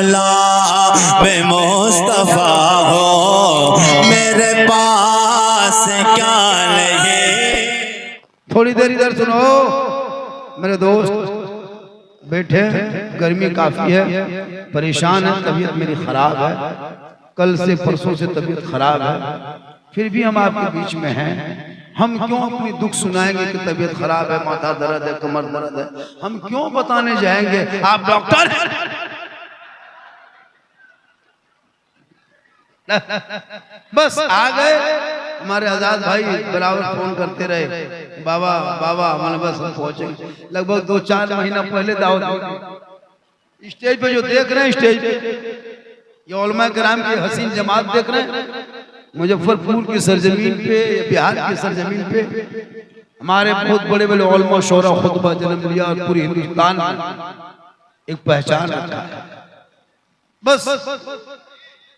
गुलाम मुस्तफा हो, मेरे पास क्या नहीं। थोड़ी देर इधर सुनो मेरे दोस्त, बैठे, गर्मी काफी है, परेशान है, तबीयत मेरी खराब है, कल से परसों से तबीयत खराब है, फिर भी हम आपके बीच में हैं। हम क्यों अपनी दुख सुनाएंगे कि तबीयत खराब है, माथा दर्द है, कमर दर्द है, हम क्यों बताने जाएंगे आप डॉक्टर हैं? बस आ गए। हमारे आजाद भाई बराबर फोन करते रहे, बाबा बाबा, मैंने बस हम पहुंचे। लगभग 2-4 महीना पहले दावत स्टेज पे जो देख रहे हैं, स्टेज पे ये उलमा किराम की हसीन जमात देख रहे हैं, मुजफ्फरपुर की सरजमीन पे, बिहार की सरजमीन पे हमारे बहुत बड़े बड़े उलमा शोरा खुतबा जन्म लिया और पूरी हिंदुस्तान में एक पहचान रखा है। बस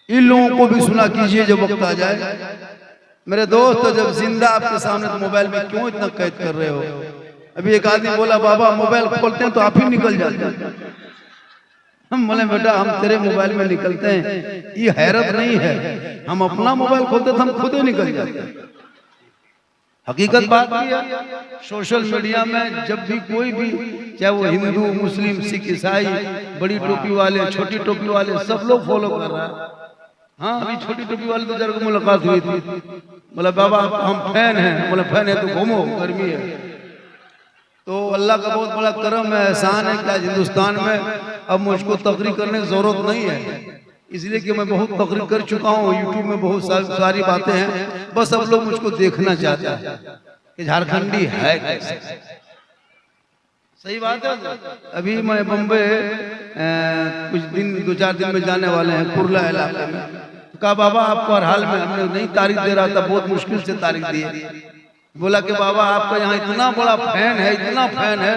इन लोगों को भी सुना कीजिए जब वक्त आ जाए। मेरे दोस्त, जब जिंदा आपके सामने तो मोबाइल में क्यों इतना कैद कर रहे हो? अभी एक आदमी बोला, बाबा मोबाइल खोलते हैं तो आप ही निकल जाते हैं। हम बोले, बेटा हम तेरे मोबाइल में निकलते हैं, ये हैरत नहीं है, हम अपना मोबाइल खोलते तो हम खुद ही निकल जाते हैं। हकीकत बात की है। सोशल मीडिया में जब भी कोई भी, चाहे वो हिंदू, मुस्लिम, सिख, ईसाई, बड़ी टोपी वाले, छोटी टोपी वाले, सब लोग फॉलो कर रहा है। हाँ, अभी छोटी टोपी वाले तो जरा मुलाकात हुई थी, बोला बाबा हम फैन हैं। बोला फैन है तो घूमो, गर्मी है। तो अल्लाह का बहुत बड़ा करम है, एहसान है कि हिंदुस्तान में अब मुझको तकरीर करने की जरूरत नहीं है, इसलिए कि मैं बहुत तकरीर कर चुका हूँ। यूट्यूब में बहुत सारी बातें हैं, बस अब लोग मुझको देखना चाहते हैं कि झारखंडी है कैसे। सही बात है। अभी मैं बम्बे कुछ दिन, 2-4 दिन में जाने वाले हैं, कुर्ला इलाके में। तो कहा बाबा आपको हर हाल में, हमने नहीं तारीख दे रहा था, बहुत मुश्किल से तारीख दी है। बोला कि बाबा आपका यहाँ इतना बड़ा फैन है, इतना फैन है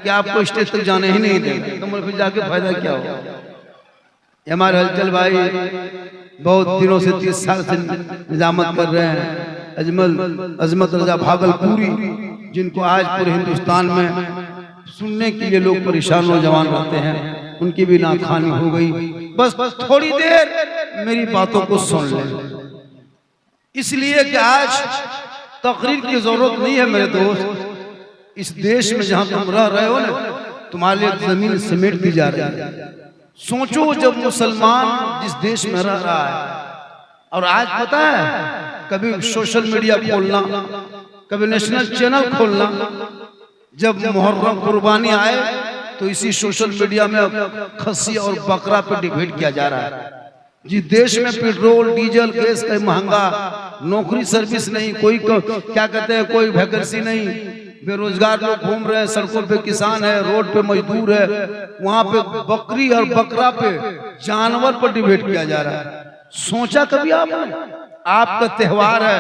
कि आपको स्टेज तक जाने ही नहीं देंगे। तो मुझे फिर जाके फायदा क्या हो? हमारे हलचल भाई बहुत दिनों से 30 साल से निजामत कर रहे हैं, अजमत रजा भागलपुरी, जिनको आज पूरे हिंदुस्तान में सुनने के लिए लोग परेशान नौजवान रहते हैं, उनकी भी नाखानी हो गई। बस थोड़ी देर मेरी बातों को सुन लें, इसलिए कि आज तकरीर की जरूरत नहीं है मेरे दोस्त। इस देश में जहां तुम रह रहे हो ना, तुम्हारे लिए जमीन समेट दी जा रही है। सोचो जब मुसलमान जिस देश में रह रहा है, और आज पता है कभी सोशल मीडिया खोलना, कभी नेशनल चैनल खोलना, जब मुहर्रम कुर्बानी आए तो इसी सोशल मीडिया में खस्सी और बकरा पे डिबेट किया जा रहा है। जिस देश में पेट्रोल, डीजल, गैस का महंगा, नौकरी सर्विस नहीं, कोई क्या कहते हैं, कोई वैकेंसी नहीं, बेरोजगार लोग घूम रहे हैं, सड़कों पे किसान है, रोड पे मजदूर है, वहां पे बकरी और बकरा पे, जानवर पर डिबेट किया जा रहा है। सोचा कभी आपने? आपका त्योहार है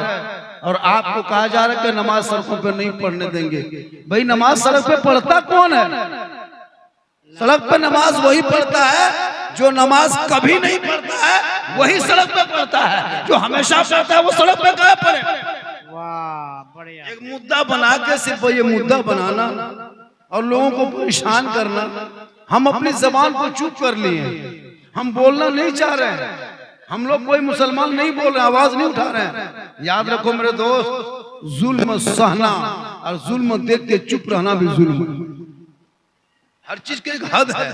और आपको कहा जा रहा है कि नमाज सड़कों पे नहीं पढ़ने देंगे। भाई नमाज सड़क पे पढ़ता कौन है? सड़क पे नमाज वही पढ़ता है जो नमाज कभी नहीं पढ़ता है, वही सड़क पे पढ़ता है। जो हमेशा पढ़ता है वो सड़क पे कहाँ पढ़े? वाह बढ़िया। एक मुद्दा बना के सिर्फ ये मुद्दा बनाना और लोगों को परेशान करना। हम अपनी जबान को चुप कर लिए, हम बोलना नहीं चाह रहे हैं। हम लोग कोई मुसलमान नहीं बोल रहे, आवाज नहीं उठा रहे हैं। याद रखो मेरे दोस्त, जुल्म सहना और जुल्म देख के चुप रहना भी जुल्म। हर चीज की एक हद है।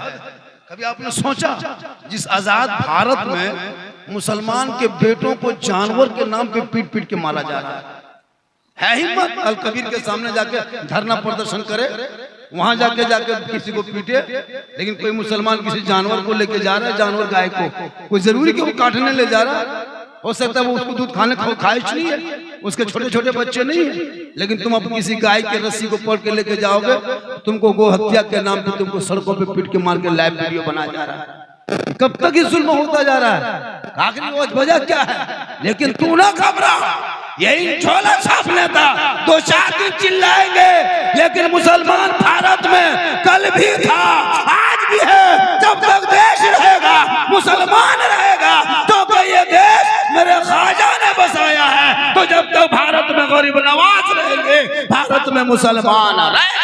कभी आपने सोचा जिस आजाद भारत में मुसलमान के बेटों को जानवर के नाम पे पीट पीट के मारा जा रहा है हिम्मत अल कबीर के सामने जाके धरना प्रदर्शन करे, वहां जाके किसी को पीटे, लेकिन कोई मुसलमान किसी जानवर को लेके जा रहा है, जानवर गाय को, कोई जरूरी कि वो काटने ले जा रहा है? हो सकता है वो उसको दूध खाने ख्वाहिश नहीं है, उसके छोटे छोटे बच्चे नहीं है, लेकिन तुम अब किसी गाय के रस्सी को पकड़ के लेके जाओगे, तुमको गो हत्या के नाम पे तुमको सड़कों पे पीट के मार के लाइव वीडियो बनाया जा रहा है। कब तक ये जुल्म होता जा रहा है? आखिरी वजह क्या है? लेकिन तू ना घबरा, यही झोला छाप लेता 2-4 दिन चिल्लाएंगे, लेकिन मुसलमान भारत में कल भी था, आज भी है। जब तक देश रहेगा, मुसलमान रहेगा, तो ये देश मेरे ख्वाजा ने बसाया है। तो जब तक भारत में गरीब नवाज रहेंगे, भारत में मुसलमान रहे।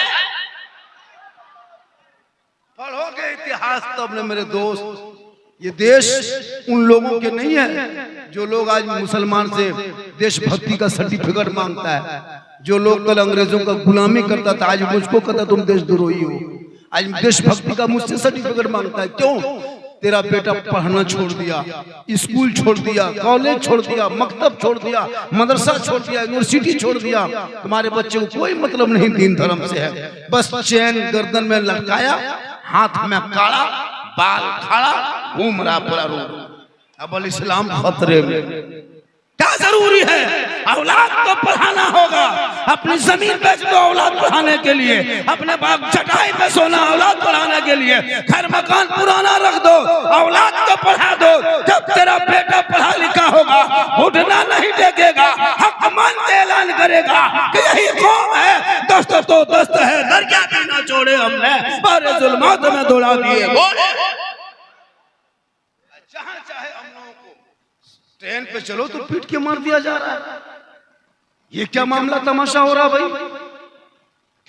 पढ़ोगे इतिहास तब न मेरे दोस्त, ये देश उन लोगों के नहीं है जो लोग आज मुसलमान से देशभक्ति का सर्टिफिकेट मांगता है, जो लोग कल अंग्रेजों का गुलामी करता था आज मुझको कहता तुम देशद्रोही हो, आज देशभक्ति का मुझसे सर्टिफिकेट मांगता है। क्यों? तेरा बेटा पढ़ना छोड़ दिया, स्कूल छोड़ दिया, कॉलेज छोड़ दिया, मकतब छोड़ दिया, मदरसा छोड़ दिया, यूनिवर्सिटी छोड़ दिया। तुम्हारे बच्चे को कोई मतलब नहीं दीन धर्म से है, बस चैन गर्दन में लटकाया, हाथ में काड़ा, बाल खाड़ा, घूम रहा पूरा रोड। अब इस्लाम खतरे में। क्या जरूरी है? औलाद को पढ़ाना होगा। अपनी जमीन बेच दो औलाद पढ़ाने के लिए, अपने बाप चटाई में सोना औलाद पढ़ाने के लिए, घर मकान पुराना रख दो, औलाद को पढ़ा दो। जब तेरा बेटा पढ़ा लिखा होगा, घुटना नहीं टेकेगा, हक मान के ऐलान करेगा कि यही कौम है, दस्त तो दस्त है, दरिया भी ना छोड़े हमने, बारे जुल्मात में दौड़ा दिए। जहां चाहे हम लोगों को ट्रेन पे चलो तो पीट के मार दिया जा रहा है। ये क्या मामला तमाशा हो रहा भाई?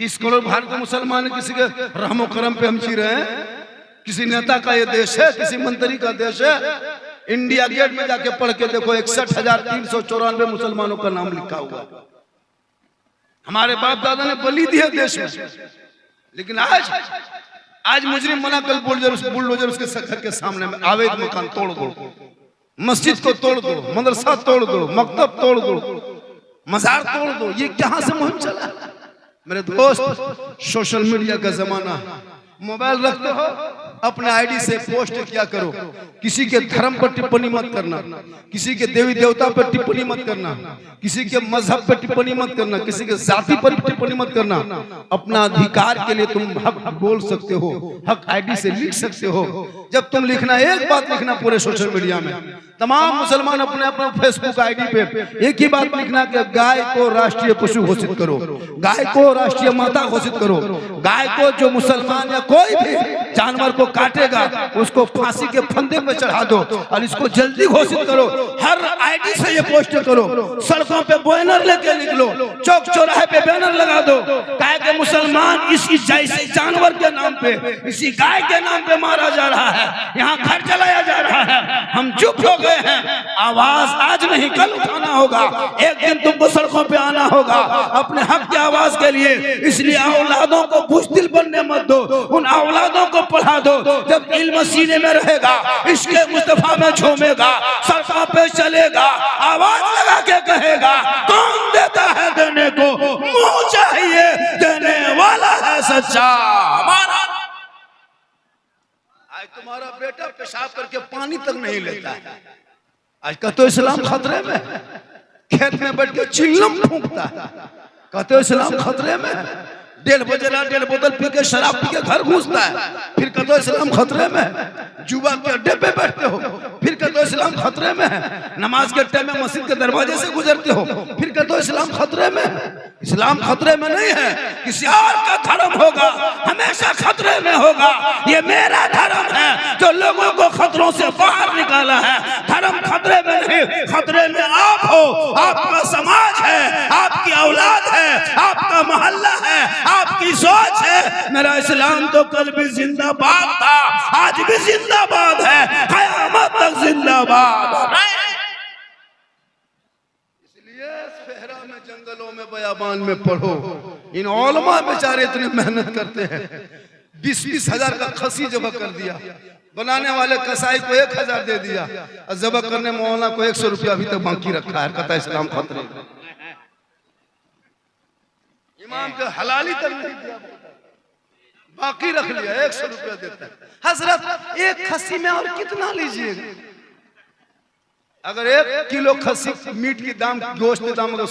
30 करोड़ भारतीय मुसलमान किसी के रहमो करम पे हम जी रहे हैं? किसी नेता का ये देश है? किसी मंत्री का देश है? इंडिया गेट में जाके पढ़ के देखो, 61,394 मुसलमानों का नाम लिखा हुआ। हमारे बाप दादा ने बलि दिया देश में, लेकिन आज मुजरिम बना कल बुलडोजर उसके घर के सामने में अवैध मकान तोड़ दो, मस्जिद को तोड़ दो, मदरसा तोड़ दो, मकतब तोड़ दो, मजार तोड़ दो। ये कहां से मुहिम चला? मेरे दोस्त, सोशल मीडिया का जमाना है। मोबाइल रखते हो, अपने आईडी से पोस्ट किया करो। किसी के धर्म पर टिप्पणी मत करना, किसी के देवी देवता पर टिप्पणी मत करना, किसी के मजहब पर टिप्पणी मत करना, किसी के जाति पर टिप्पणी मत करना। अपना अधिकार के लिए तुम हक बोल सकते हो, हक आईडी से लिख सकते हो। जब तुम लिखना, एक बात लिखना पूरे सोशल मीडिया में, तमाम मुसलमान अपने अपने फेसबुक आईडी पे एक ही बात लिखना कि गाय को राष्ट्रीय पशु घोषित करो, गाय को राष्ट्रीय माता घोषित करो। गाय को जो मुसलमान या कोई भी जानवर को काटेगा उसको फांसी के फंदे पे चढ़ा दो और इसको जल्दी घोषित करो। हर आईडी से ये पोस्ट करो, सड़कों पे बैनर लेके निकलो, चौक चौराहे पे बैनर लगा दो। गाय के मुसलमान इसी जैसे जानवर के नाम पे, इसी गाय के नाम पे मारा जा रहा है, यहाँ घर जलाया जा रहा है। हम चुप हो गए हैं। आवाज आज नहीं कल उठाना होगा, एक दिन तुमको सड़कों पे आना होगा अपने हक की आवाज के लिए। इसलिए औलादों को बुज़दिल बनने मत दो, उन औलादों को पढ़ा दो। जब इल्म सीने में रहेगा, इसके मुस्तफा में झूमेगा, सड़कों पे चलेगा, आवाज लगा के कहेगा, कौन देता है देने को, मुंह चाहिए देने वाला है सच्चा हमारा। आज तुम्हारा बेटा पेशाब करके पानी तक नहीं लेता है। आज कहते हो इस्लाम खतरे में, खेत में बैठ के चिल्लम फूंकता है। कहते हो इस्लाम खतरे में, 1.5 बोतल पी के शराब पी के घर घुसता है। फिर कहते हो इस्लाम खतरे में, जुआ के अड्डे पे बैठते हो। फिर कहते हो इस्लाम खतरे में है, नमाज के टाइम में मस्जिद के दरवाजे से गुजरते हो। फिर कहते हो इस्लाम खतरे में। इस्लाम खतरे में नहीं है, किसी और का धर्म होगा, हमेशा खतरे में होगा। ये मेरा धर्म है जो लोगों को खतरों से बाहर निकाला है। धर्म खतरे में नहीं, खतरे में आप हो, आपका समाज है, आपकी औलाद है, आपका मोहल्ला है, आपकी सोच है। मेरा इस्लाम तो कल भी जिंदाबाद था, आज भी जिंदाबाद है, क़यामत तक जिंदाबाद। इसलिए सहरा में, जंगलों में, बयाबान में पढ़ो। इन उलमा बेचारे इतनी मेहनत करते हैं, 20-20 हजार का खसी जबा कर दिया, बनाने वाले कसाई को 1000 दे दिया और जबा करने मौलाना को 100 रुपया अभी तक बाकी रखा है। कहता है इस्लाम खतरे में। इमाम के हलाली तक नहीं दिया, बाकी रख लिया, 100 रुपया देता है। हजरत एक खस्सी में और कितना लीजिएगा? अगर 1 किलो खस्सी मीट की दाम, गोश्त के दाम अगर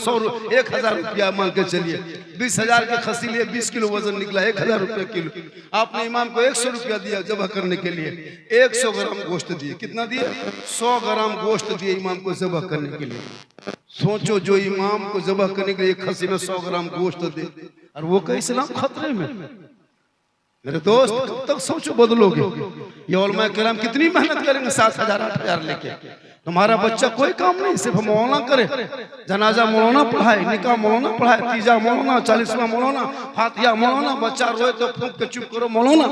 1000 रुपया मान के चलिए, 20,000 के खस्सी लिए 20 किलो वजन निकला, 1000 रुपया किलो। आपने इमाम को 100 रुपया दिया जबा करने के लिए, 100 ग्राम गोश्त दिए। कितना दिए? 100 ग्राम गोश्त दिए इमाम को जबा करने के लिए। सोचो, जो इमाम को जबा करने के लिए खस्सी में 100 ग्राम गोश्त दे, और वो का इस्लाम खतरे में। मेरे दोस्त, कब तक सोचो बदलोगे? ये उलमा किराम कितनी मेहनत करेंगे, 7,000 8,000 लेके। तुम्हारा बच्चा कोई काम नहीं, सिर्फ मौलाना करे, जनाजा मौलाना पढ़ाए, निकाह मौलाना पढ़ाए, तीजा मौलाना, 40वां मौलाना, फातिहा मौलाना। बच्चा रोए तो फूंक के चुप करो मौलाना।